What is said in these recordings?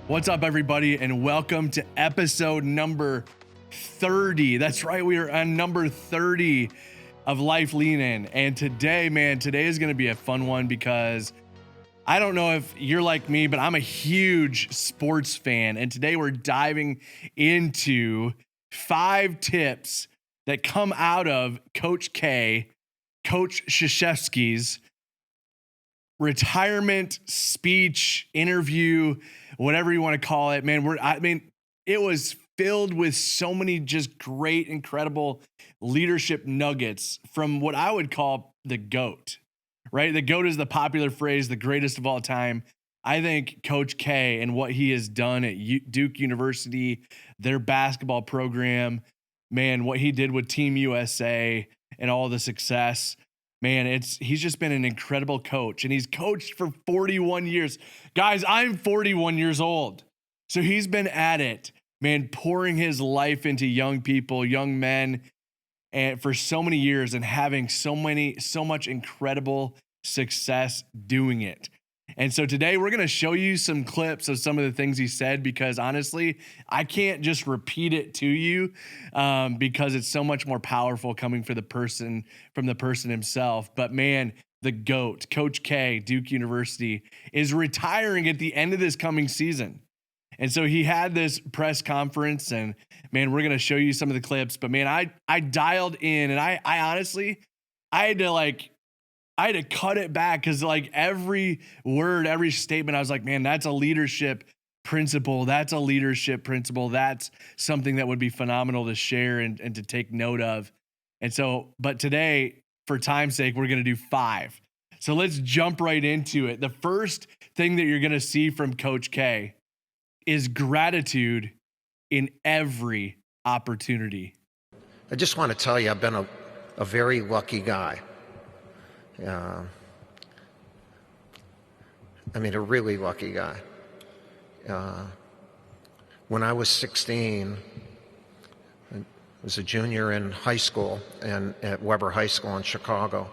What's up, everybody, and welcome to episode number 30. That's right, we are on number 30 of Life Lean In. And today is going to be a fun one because I don't know if you're like me, but I'm a huge sports fan. And today we're diving into 5 tips that come out of Coach K, Coach Krzyzewski's retirement speech, interview, whatever you want to call it. It was filled with so many just great, incredible leadership nuggets from what I would call the GOAT, right? The GOAT is the popular phrase, the greatest of all time. I think Coach K and what he has done at Duke University, their basketball program, what he did with Team USA and all the success, he's just been an incredible coach, and he's coached for 41 years. Guys, I'm 41 years old. So he's been at it, pouring his life into young people, young men, and for so many years and having so much incredible success doing it. And so today we're going to show you some clips of some of the things he said, because honestly, I can't just repeat it to you because it's so much more powerful coming from the person himself. But the GOAT, Coach K, Duke University, is retiring at the end of this coming season. And so he had this press conference, and we're going to show you some of the clips. But I dialed in, and I honestly, I had to cut it back because every word, every statement, I was like, that's a leadership principle. That's a leadership principle. That's something that would be phenomenal to share and to take note of. And so, but today, for time's sake, we're going to do 5. So let's jump right into it. The first thing that you're going to see from Coach K is gratitude in every opportunity. I just want to tell you, I've been a very lucky guy. A really lucky guy. When I was 16, I was a junior in high school and at Weber High School in Chicago.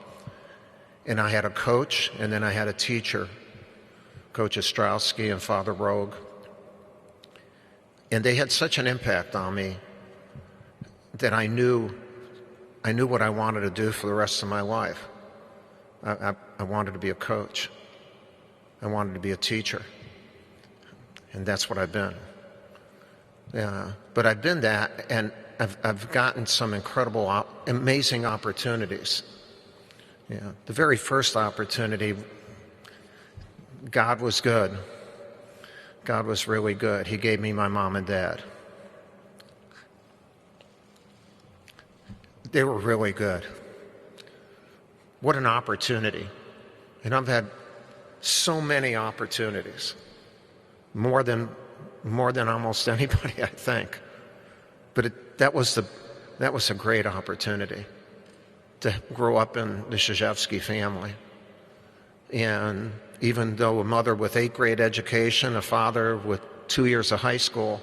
And I had a coach, and then I had a teacher, Coach Ostrowski and Father Rogue. And they had such an impact on me that I knew what I wanted to do for the rest of my life. I wanted to be a coach. I wanted to be a teacher. And that's what I've been. But I've been that, and I've gotten some incredible, amazing opportunities. The very first opportunity, God was good. God was really good. He gave me my mom and dad. They were really good. What an opportunity. And I've had so many opportunities, more than almost anybody, I think. But that was a great opportunity to grow up in the Krzyzewski family. And even though a mother with 8th grade education, a father with 2 years of high school,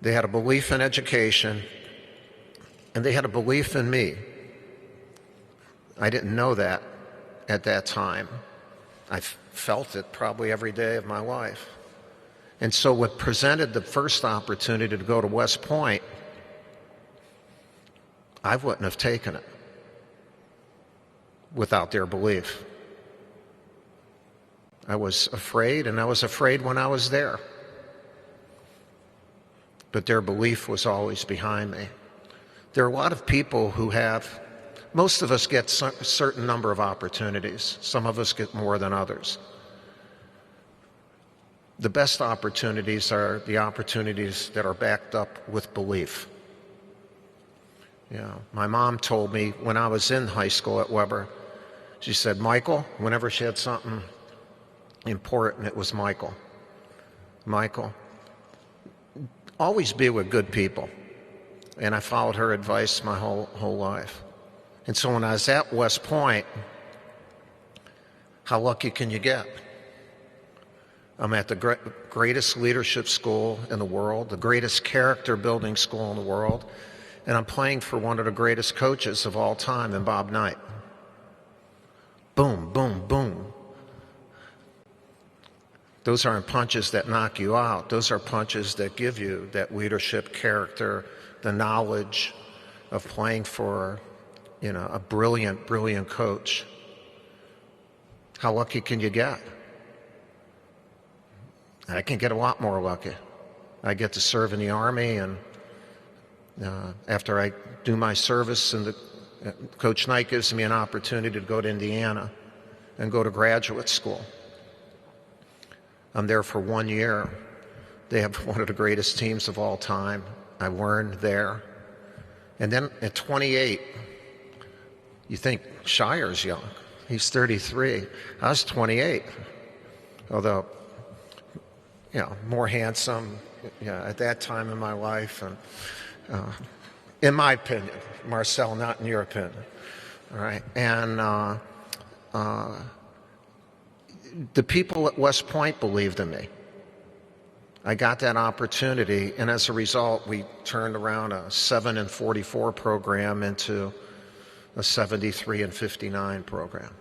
they had a belief in education, and they had a belief in me. I didn't know that at that time. I felt it probably every day of my life. And so what presented the first opportunity to go to West Point, I wouldn't have taken it without their belief. I was afraid, and I was afraid when I was there. But their belief was always behind me. There are a lot of people who most of us get a certain number of opportunities. Some of us get more than others. The best opportunities are the opportunities that are backed up with belief. My mom told me when I was in high school at Weber, she said, Michael, whenever she had something important, it was Michael, always be with good people. And I followed her advice my whole life. And so when I was at West Point, how lucky can you get? I'm at the greatest leadership school in the world, the greatest character building school in the world, and I'm playing for one of the greatest coaches of all time in Bob Knight. Boom, boom, boom. Those aren't punches that knock you out. Those are punches that give you that leadership character, the knowledge of playing for, a brilliant, brilliant coach. How lucky can you get? I can get a lot more lucky. I get to serve in the Army, and after I do my service, and Coach Knight gives me an opportunity to go to Indiana and go to graduate school. I'm there for 1 year. They have one of the greatest teams of all time. I learned there. And then at 28, you think Shire's young. He's 33. I was 28. Although, more handsome, at that time in my life. And in my opinion, Marcel, not in your opinion. All right. And the people at West Point believed in me. I got that opportunity, and as a result, we turned around a 7-44 program into a 73-59 program.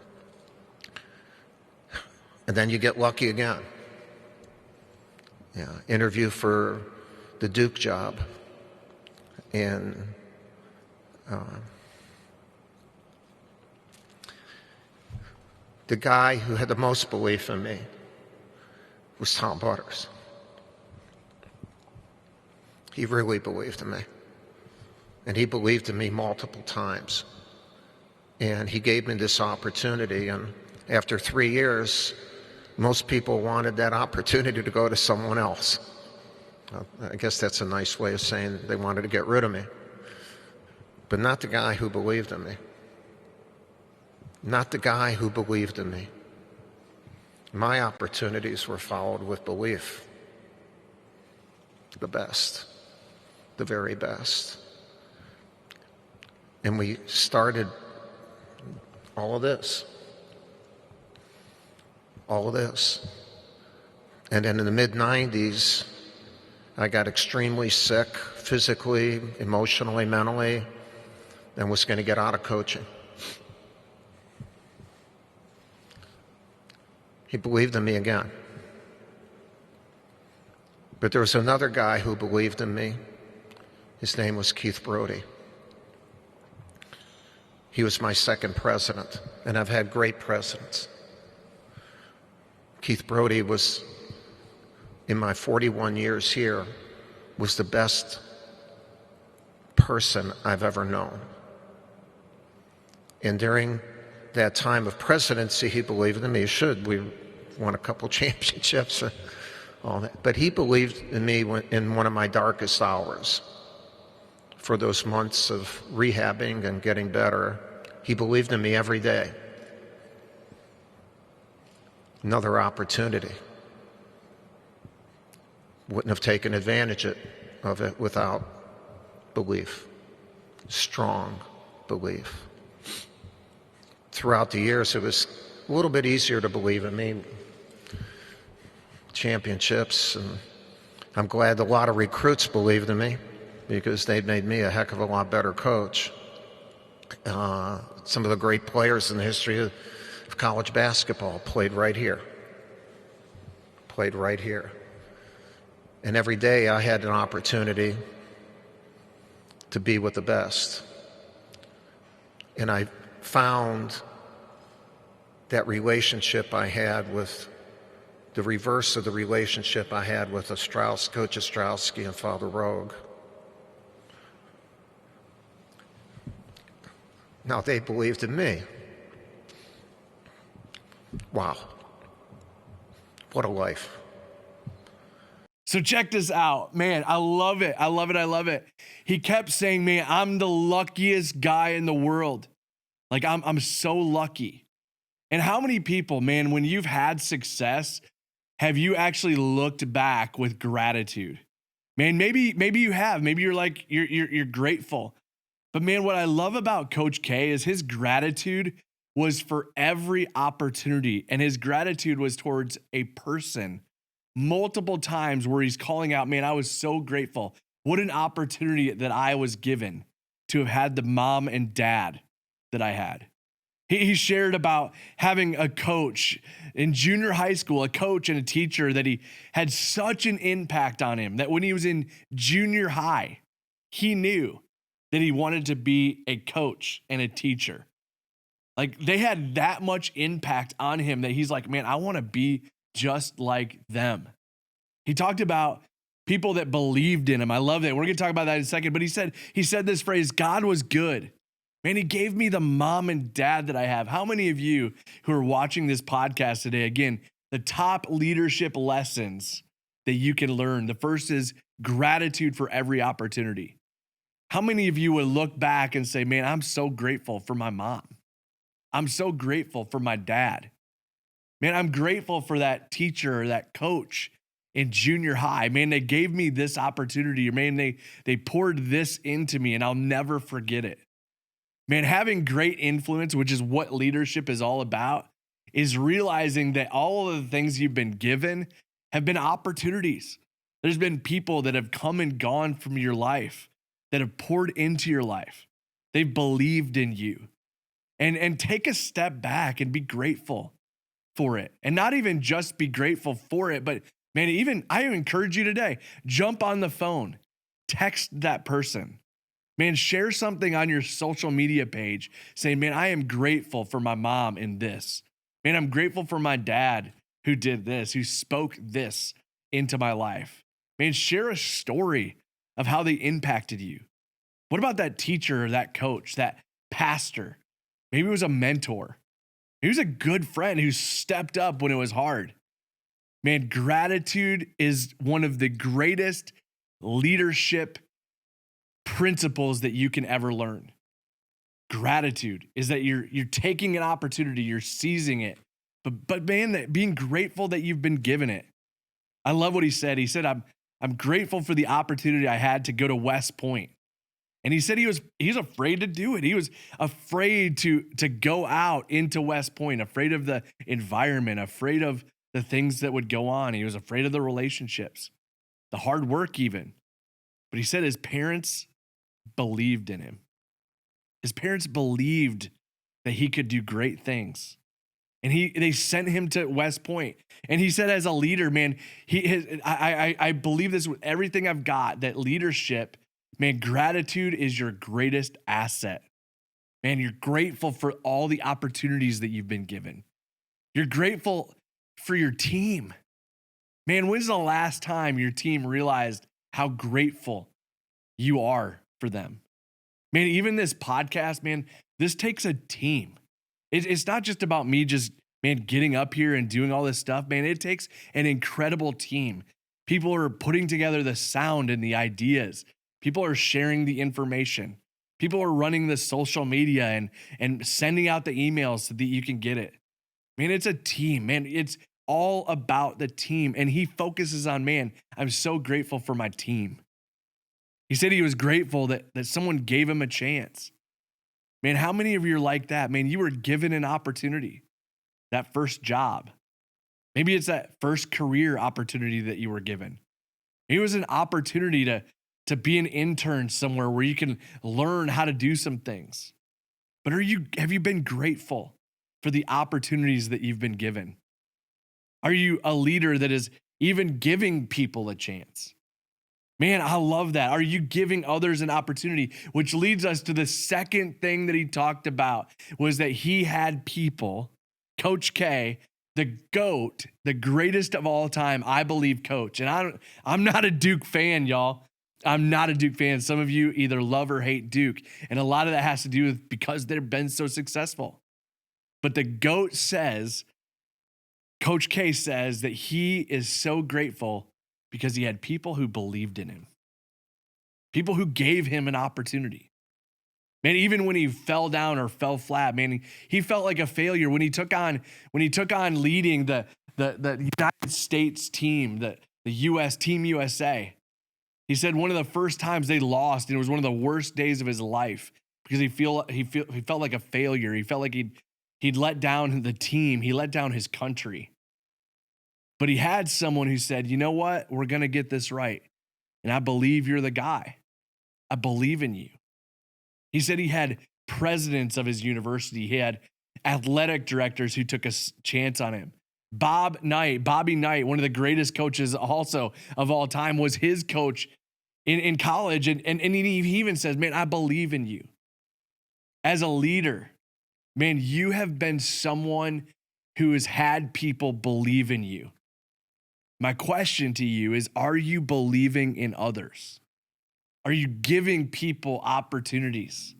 And then you get lucky again. Interview for the Duke job, and the guy who had the most belief in me was Tom Butters. He really believed in me. And he believed in me multiple times. And he gave me this opportunity. And after 3 years, most people wanted that opportunity to go to someone else. I guess that's a nice way of saying they wanted to get rid of me. But not the guy who believed in me. Not the guy who believed in me. My opportunities were followed with belief. The best. The very best. And we started all of this. All of this. And then in the mid-90s, I got extremely sick, physically, emotionally, mentally, and was going to get out of coaching. He believed in me again. But there was another guy who believed in me. His name was Keith Brody. He was my second president, and I've had great presidents. Keith Brody was, in my 41 years here, was the best person I've ever known. And during that time of presidency, he believed in me. He should. We won a couple championships and all that. But he believed in me in one of my darkest hours. For those months of rehabbing and getting better, he believed in me every day. Another opportunity. Wouldn't have taken advantage of it without belief. Strong belief. Throughout the years, it was a little bit easier to believe in me. Championships, and I'm glad a lot of recruits believed in me because they made me a heck of a lot better coach. Some of the great players in the history of college basketball played right here. Played right here. And every day I had an opportunity to be with the best. And I found that relationship I had with the reverse of the relationship I had with Coach Ostrowski and Father Rogue. Now they believed in me. Wow. What a life. So check this out, man. I love it. I love it. I love it. He kept saying, man, I'm the luckiest guy in the world. Like I'm so lucky. And how many people, man, when you've had success, have you actually looked back with gratitude? Man, maybe you have. Maybe you're like, you're grateful. But man, what I love about Coach K is his gratitude was for every opportunity. And his gratitude was towards a person multiple times where he's calling out, man, I was so grateful. What an opportunity that I was given to have had the mom and dad that I had. He shared about having a coach in junior high school, a coach and a teacher that he had such an impact on him that when he was in junior high, he knew that he wanted to be a coach and a teacher. Like they had that much impact on him that he's like, man, I want to be just like them. He talked about people that believed in him. I love that. We're going to talk about that in a second. But he said this phrase, God was good. Man, he gave me the mom and dad that I have. How many of you who are watching this podcast today, again, the top leadership lessons that you can learn. The first is gratitude for every opportunity. How many of you would look back and say, man, I'm so grateful for my mom. I'm so grateful for my dad. Man, I'm grateful for that teacher or that coach in junior high. Man, they gave me this opportunity. Or man, they poured this into me and I'll never forget it. Man, having great influence, which is what leadership is all about, is realizing that all of the things you've been given have been opportunities. There's been people that have come and gone from your life, that have poured into your life. They've believed in you. And take a step back and be grateful for it. And not even just be grateful for it, but man, I encourage you today, jump on the phone, text that person. Man, share something on your social media page saying, man, I am grateful for my mom in this. Man, I'm grateful for my dad who did this, who spoke this into my life. Man, share a story of how they impacted you. What about that teacher or that coach, that pastor? Maybe it was a mentor. He was a good friend who stepped up when it was hard. Man, gratitude is one of the greatest leadership principles that you can ever learn. Gratitude is that you're taking an opportunity, you're seizing it, but man, that being grateful that you've been given it. I love what he said. He said, I'm grateful for the opportunity I had to go to West Point. And he said he's afraid to do it. He was afraid to go out into West Point, afraid of the environment, afraid of the things that would go on. He was afraid of the relationships, the hard work even. But he said his parents believed in him. His parents believed that he could do great things. And they sent him to West Point. And he said as a leader, man, I believe this with everything I've got, that leadership, man, gratitude is your greatest asset. Man, you're grateful for all the opportunities that you've been given. You're grateful for your team. Man, when's the last time your team realized how grateful you are for them? Man, even this podcast, man, this takes a team. It's not just about me getting up here and doing all this stuff, man. It takes an incredible team. People are putting together the sound and the ideas. People are sharing the information. People are running the social media and sending out the emails so that you can get it. Man, it's a team, man. It's all about the team. And he focuses on, man, I'm so grateful for my team. He said he was grateful that someone gave him a chance. Man, how many of you are like that? Man, you were given an opportunity, that first job. Maybe it's that first career opportunity that you were given. Maybe it was an opportunity to be an intern somewhere where you can learn how to do some things. But have you been grateful for the opportunities that you've been given? Are you a leader that is even giving people a chance? Man, I love that. Are you giving others an opportunity? Which leads us to the second thing that he talked about, was that he had people, Coach K, the GOAT, the greatest of all time, I believe, coach. And I'm not a Duke fan, y'all. I'm not a Duke fan. Some of you either love or hate Duke. And a lot of that has to do with because they've been so successful. But the GOAT says, Coach K says that he is so grateful because he had people who believed in him. People who gave him an opportunity. Man, even when he fell down or fell flat, man, he felt like a failure when he took on leading the United States team, the US Team USA. He said one of the first times they lost, and it was one of the worst days of his life because he felt like a failure. He felt like he'd let down the team. He let down his country. But he had someone who said, you know what? We're going to get this right. And I believe you're the guy. I believe in you. He said he had presidents of his university. He had athletic directors who took a chance on him. Bobby Knight, one of the greatest coaches also of all time, was his coach in college. And he even says, man, I believe in you. As a leader, man, you have been someone who has had people believe in you. My question to you is, are you believing in others? Are you giving people opportunities?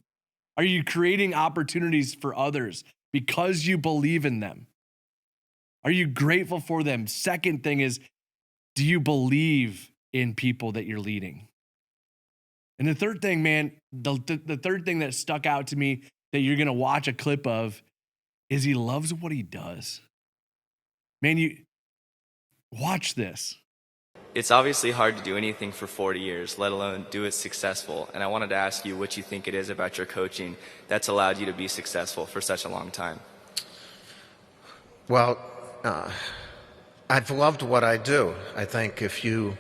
Are you creating opportunities for others because you believe in them? Are you grateful for them? Second thing is, do you believe in people that you're leading? And the third thing, man, the third thing that stuck out to me that you're going to watch a clip of is he loves what he does. Man, you watch this. It's obviously hard to do anything for 40 years, let alone do it successful. And I wanted to ask you what you think it is about your coaching that's allowed you to be successful for such a long time. Well, I've loved what I do. I think if you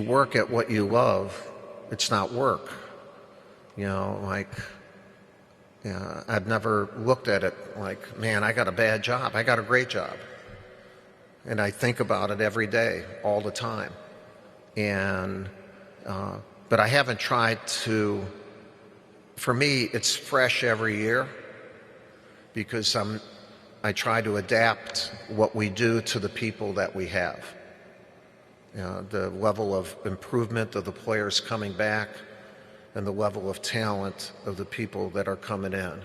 work at what you love, it's not work. I've never looked at it like, man, I got a bad job. I got a great job. And I think about it every day, all the time. But I haven't tried to, for me, it's fresh every year because I try to adapt what we do to the people that we have. The level of improvement of the players coming back and the level of talent of the people that are coming in.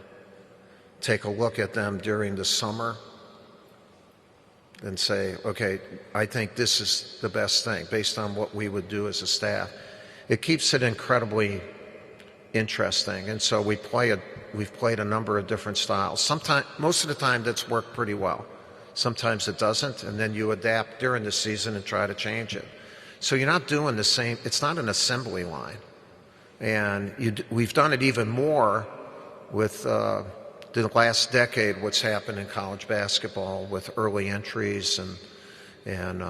Take a look at them during the summer and say, okay, I think this is the best thing based on what we would do as a staff. It keeps it incredibly interesting. And so we've played a number of different styles. Most of the time that's worked pretty well. Sometimes it doesn't, and then you adapt during the season and try to change it. So you're not doing the same, it's not an assembly line. And we've done it even more with the last decade, what's happened in college basketball with early entries and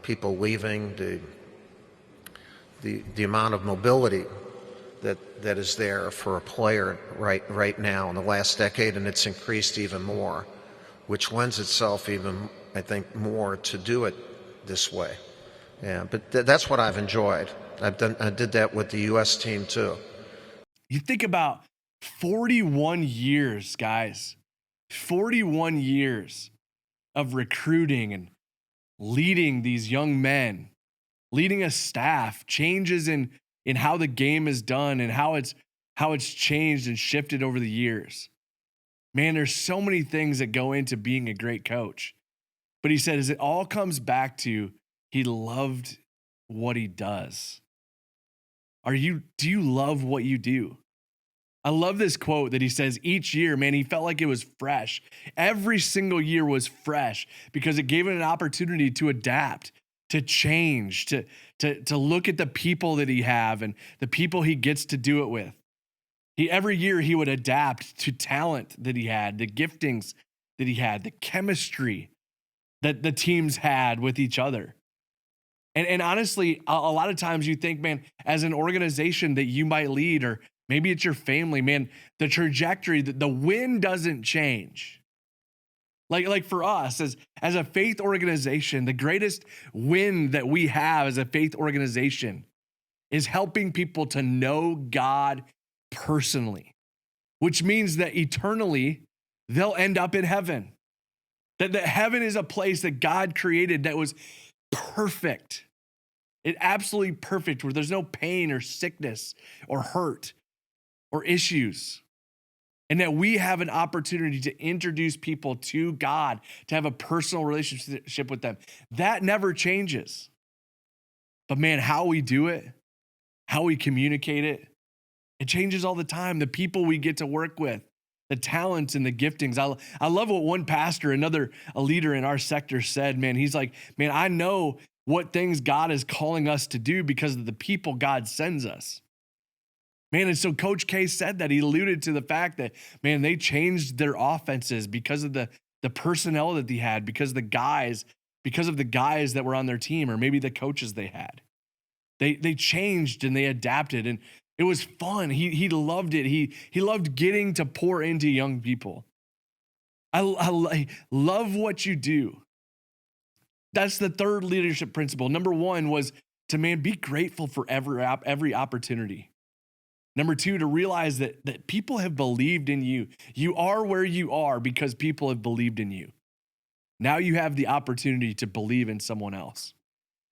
people leaving, the amount of mobility that is there for a player right now in the last decade, and it's increased even more, which lends itself even, I think, more to do it this way. Yeah, but that's what I've enjoyed. I did that with the U.S. team too. You think about 41 years, guys, 41 years of recruiting and leading these young men, leading a staff, changes in how the game is done and how it's changed and shifted over the years. Man, there's so many things that go into being a great coach. But he said, as it all comes back to, he loved what he does. Do you love what you do? I love this quote that he says each year, man, he felt like it was fresh. Every single year was fresh because it gave him an opportunity to adapt, to change, to look at the people that he have and the people he gets to do it with. Every year he would adapt to talent that he had, the giftings that he had, the chemistry that the teams had with each other. And honestly, a lot of times you think, man, as an organization that you might lead, or maybe it's your family, man, the trajectory, the wind doesn't change. Like for us as a faith organization, the greatest win that we have as a faith organization is helping people to know God personally, which means that eternally they'll end up in heaven. That heaven is a place that God created that was perfect. It absolutely perfect, where there's no pain or sickness or hurt or issues. And that we have an opportunity to introduce people to God, to have a personal relationship with them. That never changes. But man, how we do it, how we communicate it, it changes all the time. The people we get to work with, the talents and the giftings. I love what one pastor, a leader in our sector said, man. He's like, man, I know what things God is calling us to do because of the people God sends us. Man, and so Coach K said that. He alluded to the fact that, man, they changed their offenses because of the personnel that they had, because of the guys that were on their team, or maybe the coaches they had. They changed and they adapted. And It was fun. He loved it. He loved getting to pour into young people. I love what you do. That's the third leadership principle. Number one was to, man, be grateful for every opportunity. Number two, to realize that people have believed in you. You are where you are because people have believed in you. Now you have the opportunity to believe in someone else.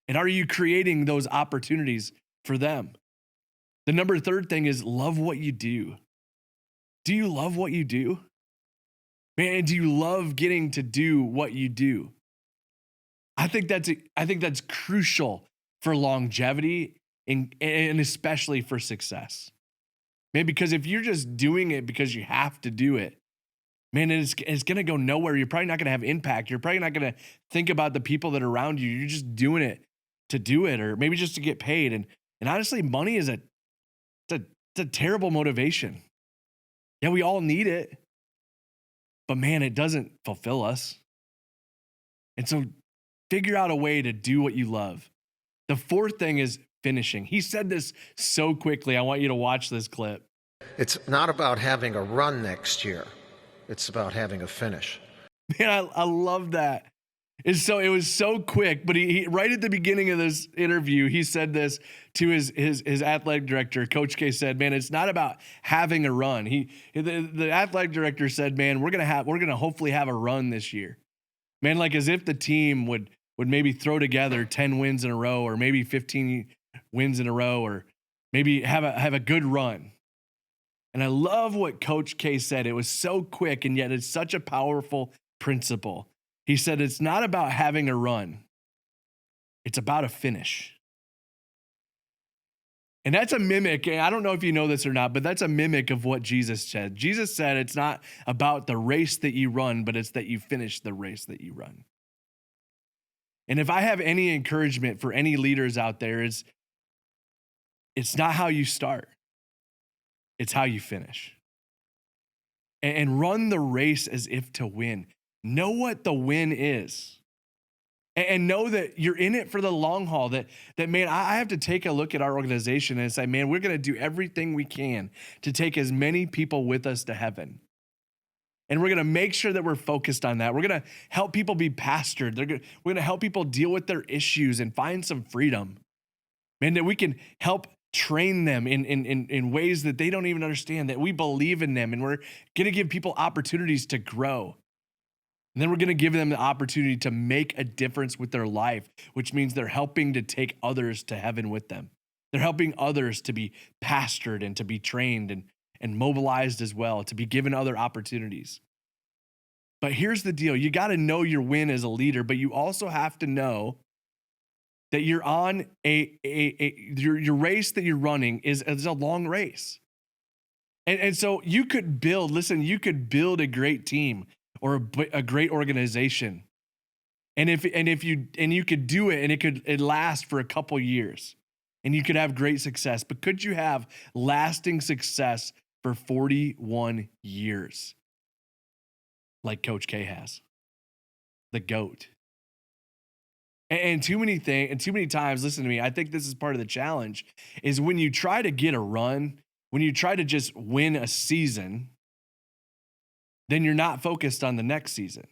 And are you creating those opportunities for them? The third thing is love what you do. Do you love what you do? Man, do you love getting to do what you do? I think that's crucial for longevity and especially for success. Man, because if you're just doing it because you have to do it, man, it's going to go nowhere. You're probably not going to have impact. You're probably not going to think about the people that are around you. You're just doing it to do it, or maybe just to get paid. And honestly, money is a terrible motivation. Yeah, we all need it, but man, it doesn't fulfill us. And so figure out a way to do what you love. The fourth thing is finishing. He said this so quickly. I want you to watch this clip. It's not about having a run next year. It's about having a finish. Man, I love that. It was so quick, but he right at the beginning of this interview, he said this to his athletic director. Coach K said, "Man, it's not about having a run." The athletic director said, "Man, we're gonna hopefully have a run this year." Man, like as if the team would maybe throw together 10 wins in a row, or maybe 15 wins in a row, or maybe have a good run. And I love what Coach K said. It was so quick, and yet it's such a powerful principle. He said, it's not about having a run. It's about a finish. And that's a mimic. I don't know if you know this or not, but that's a mimic of what Jesus said. Jesus said it's not about the race that you run, but it's that you finish the race that you run. And if I have any encouragement for any leaders out there, it's not how you start. It's how you finish. And run the race as if to win. Know what the win is. And know that you're in it for the long haul. That man, I have to take a look at our organization and say, man, we're going to do everything we can to take as many people with us to heaven. And we're going to make sure that we're focused on that. We're going to help people be pastored. We're going to help people deal with their issues and find some freedom. Man, that we can help train them in ways that they don't even understand, that we believe in them, and we're going to give people opportunities to grow. And then we're going to give them the opportunity to make a difference with their life, which means they're helping to take others to heaven with them. They're helping others to be pastored and to be trained and mobilized as well, to be given other opportunities. But here's the deal. You got to know your win as a leader, but you also have to know that you're on your race that you're running is a long race. And so you could build a great team or a great organization. And you could do it, and it last for a couple years, and you could have great success. But could you have lasting success for 41 years? Like Coach K has, the GOAT. And too many times, listen to me, I think this is part of the challenge, is when you try to get a run, when you try to just win a season, then you're not focused on the next season.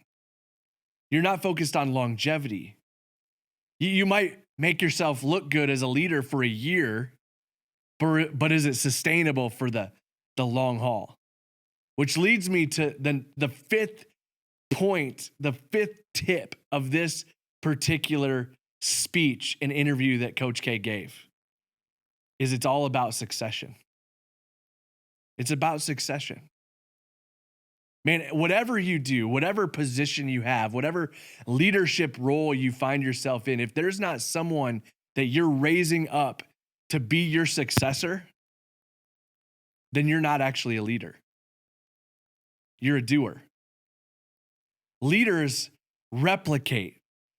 You're not focused on longevity. You might make yourself look good as a leader for a year, but is it sustainable for the long haul? Which leads me to the fifth point, the fifth tip of this particular speech and interview that Coach K gave, is it's all about succession. It's about succession. Man, whatever you do, whatever position you have, whatever leadership role you find yourself in, if there's not someone that you're raising up to be your successor, then you're not actually a leader. You're a doer. Leaders replicate.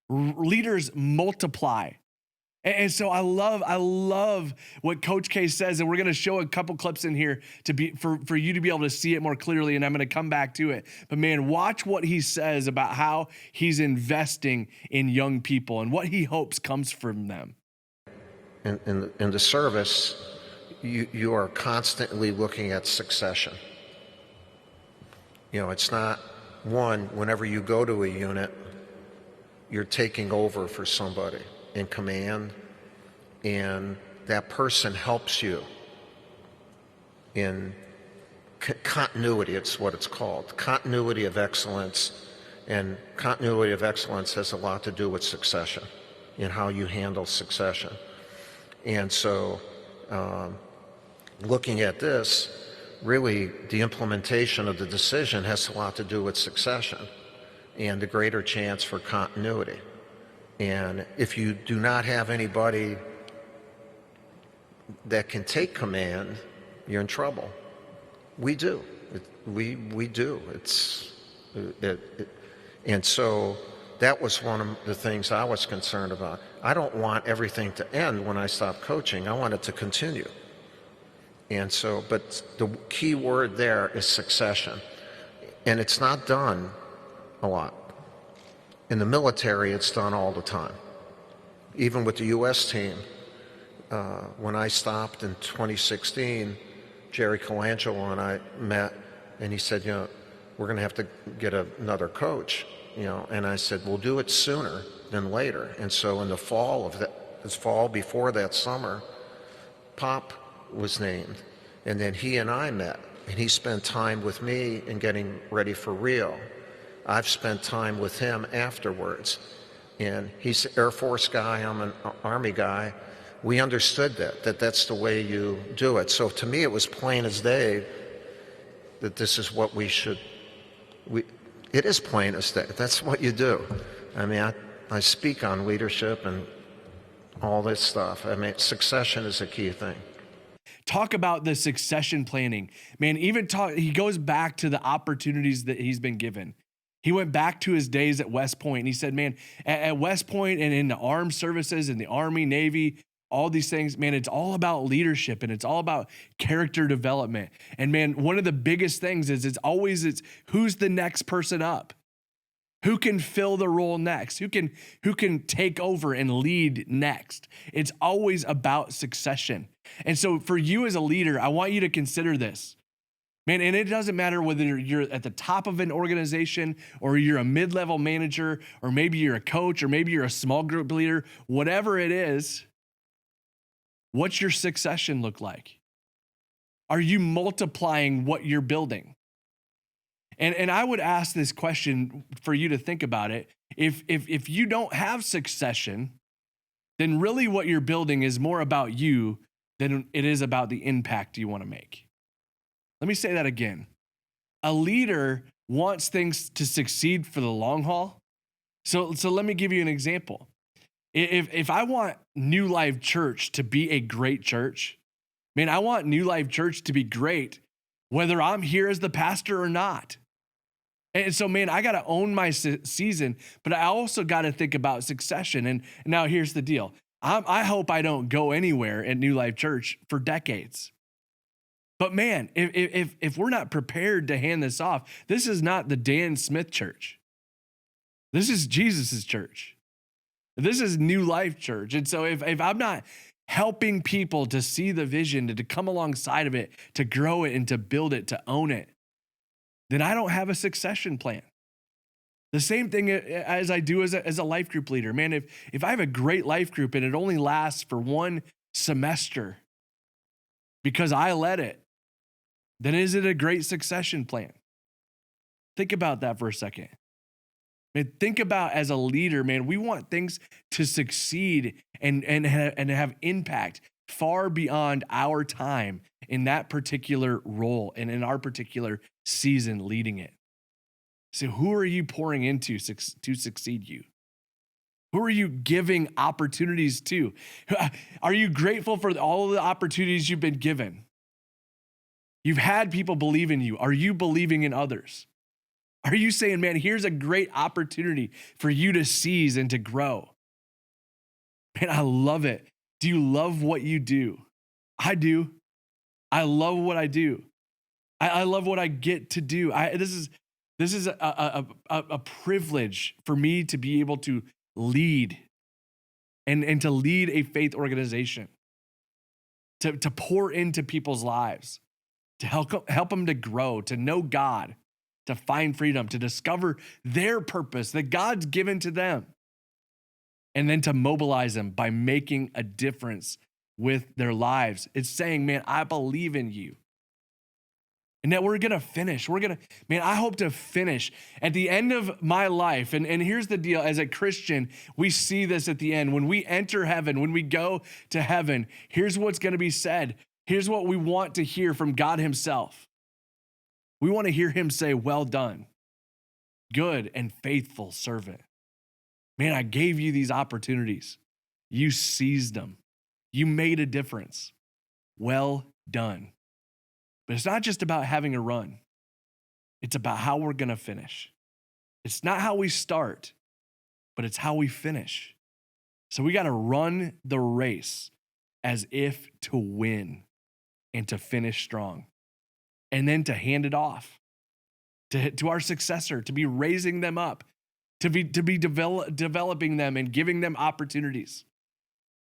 Leaders multiply. And so I love what Coach K says, and we're going to show a couple clips in here for you to be able to see it more clearly, and I'm going to come back to it. But man, watch what he says about how he's investing in young people and what he hopes comes from them. In the service, you are constantly looking at succession. It's not whenever you go to a unit, you're taking over for somebody in command, and that person helps you in continuity. It's what it's called, continuity of excellence. And continuity of excellence has a lot to do with succession and how you handle succession. And so looking at this, really the implementation of the decision has a lot to do with succession and the greater chance for continuity. And if you do not have anybody that can take command, you're in trouble. We do. We do. And so that was one of the things I was concerned about. I don't want everything to end when I stop coaching. I want it to continue. And so, but the key word there is succession. And it's not done a lot. In the military, it's done all the time. Even with the U.S. team, when I stopped in 2016, Jerry Colangelo and I met, and he said, we're going to have to get another coach, and I said, we'll do it sooner than later. And so in the fall before that summer, Pop was named, and then he and I met, and he spent time with me in getting ready for Rio. I've spent time with him afterwards, and he's an Air Force guy, I'm an Army guy. We understood that's the way you do it. So to me, it was plain as day that this is what it is plain as day. That's what you do. I mean, I speak on leadership and all this stuff. I mean, succession is a key thing. Talk about the succession planning. Man, he goes back to the opportunities that he's been given. He went back to his days at West Point, and he said, man, at West Point and in the armed services, in the Army, Navy, all these things, man, it's all about leadership and it's all about character development. And man, one of the biggest things is it's who's the next person up? Who can fill the role next? Who can take over and lead next? It's always about succession. And so for you as a leader, I want you to consider this. Man, and it doesn't matter whether you're at the top of an organization or you're a mid-level manager or maybe you're a coach or maybe you're a small group leader, whatever it is, what's your succession look like? Are you multiplying what you're building? And I would ask this question for you to think about it. If you don't have succession, then really what you're building is more about you than it is about the impact you want to make. Let me say that again. A leader wants things to succeed for the long haul. So let me give you an example. If I want New Life Church to be a great church, man, I want New Life Church to be great, whether I'm here as the pastor or not. And so, man, I got to own my season, but I also got to think about succession. And now here's the deal. I hope I don't go anywhere at New Life Church for decades. But man, if we're not prepared to hand this off, this is not the Dan Smith Church. This is Jesus's church. This is New Life Church. And so if I'm not helping people to see the vision, to come alongside of it, to grow it and to build it, to own it, then I don't have a succession plan. The same thing as I do as a life group leader. Man, if I have a great life group and it only lasts for one semester because I led it, then is it a great succession plan? Think about that for a second. Man, think about as a leader, man, we want things to succeed and have impact far beyond our time in that particular role and in our particular season leading it. So who are you pouring into to succeed you? Who are you giving opportunities to? Are you grateful for all of the opportunities you've been given? You've had people believe in you. Are you believing in others? Are you saying, man, here's a great opportunity for you to seize and to grow? Man, I love it. Do you love what you do? I do. I love what I do. I love what I get to do. This is a privilege for me to be able to lead and to lead a faith organization. to pour into people's lives, to help them to grow, to know God, to find freedom, to discover their purpose that God's given to them, and then to mobilize them by making a difference with their lives. It's saying, man, I believe in you. And that we're going to finish. I hope to finish at the end of my life. And here's the deal. As a Christian, we see this at the end. When we enter heaven, when we go to heaven, here's what's going to be said. Here's what we want to hear from God himself. We want to hear him say, well done, good and faithful servant. Man, I gave you these opportunities. You seized them. You made a difference. Well done. But it's not just about having a run. It's about how we're going to finish. It's not how we start, but it's how we finish. So we got to run the race as if to win and to finish strong. And then to hand it off to our successor, to be raising them up, to be developing them and giving them opportunities.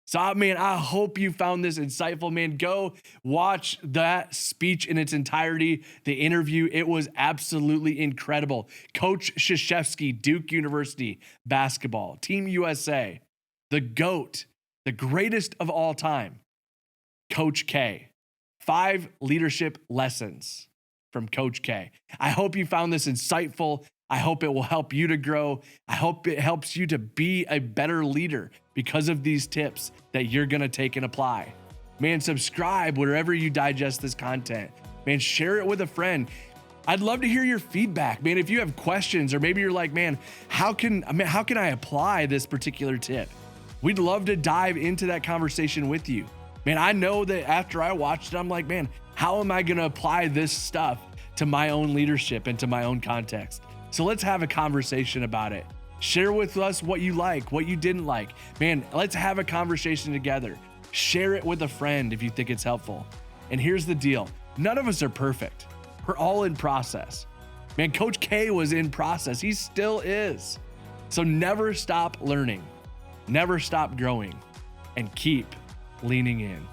So, man, I hope you found this insightful, man. Go watch that speech in its entirety, the interview. It was absolutely incredible. Coach Krzyzewski, Duke University basketball, Team USA, the GOAT, the greatest of all time, Coach K. 5 leadership lessons from Coach K. I hope you found this insightful. I hope it will help you to grow. I hope it helps you to be a better leader because of these tips that you're going to take and apply. Man, subscribe wherever you digest this content. Man, share it with a friend. I'd love to hear your feedback. Man, if you have questions or maybe you're like, man, how can I apply this particular tip? We'd love to dive into that conversation with you. Man, I know that after I watched it, I'm like, man, how am I going to apply this stuff to my own leadership and to my own context? So let's have a conversation about it. Share with us what you like, what you didn't like. Man, let's have a conversation together. Share it with a friend if you think it's helpful. And here's the deal. None of us are perfect. We're all in process. Man, Coach K was in process. He still is. So never stop learning, never stop growing, and keep leaning in.